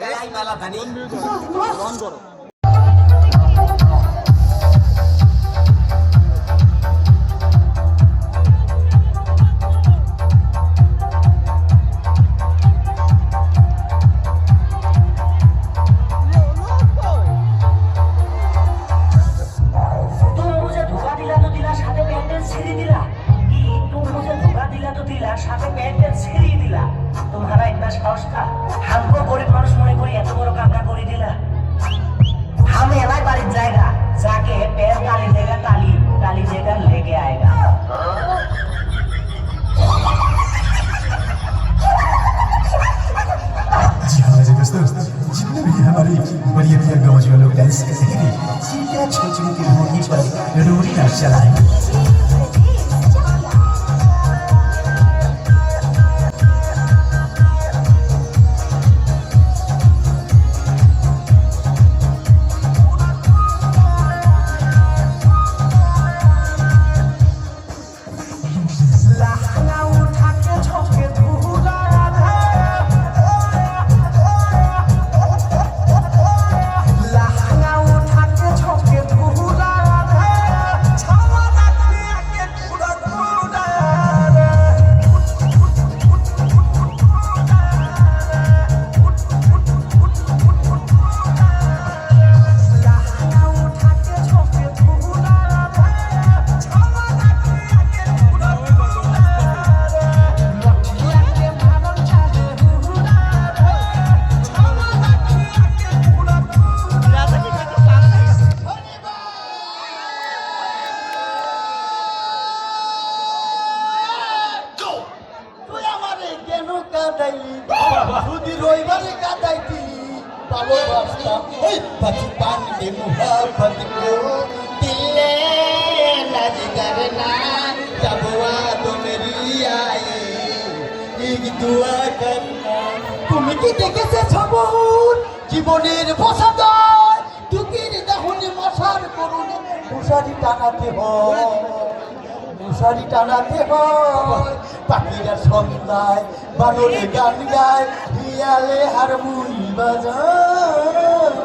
এই মেলা জানি অন করো। সাথে প্যান্টের ছিঁড়িয়ে দিলা। তোমারা একটা সাহস था हमको गरीब মানুষ মনে করি এত বড় কামরা করে দিলা। हम एलाई बारी जाएगा जाके पैर ताली देगा ताली ताली देगा लेके आएगा। जी हाँ मेरे दोस्तों, जितने भी हमारी बढ़िया बढ़िया गाँव जो लोग डांस करते हैं, सीधा छोटे के होगी पर रोड़ी नाच चलाएं। Rudi Roivare kadaiti Palo Rasta Hey Bachpan ke muhabbat ko Dille nazi karna Jab waad meri aaye Ek dua karna Tumi ki dekhecho bahut জীবনের বসাদয় দুঃখের দাহনে মশার করুণে মশারি টানাতে হয় মশারি টানাতে হয় পাখিরা সন্ধ্যায় বানরে গান গায় হিয়ালে হারমোনি বাজায়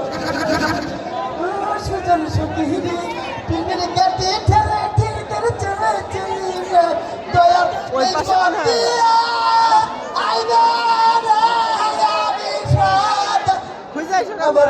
সুজন সুখীরে পিমের কাটে ঠেলে ঠেলে করে চলে চলে দয়া ওই পাশে আইনা আমার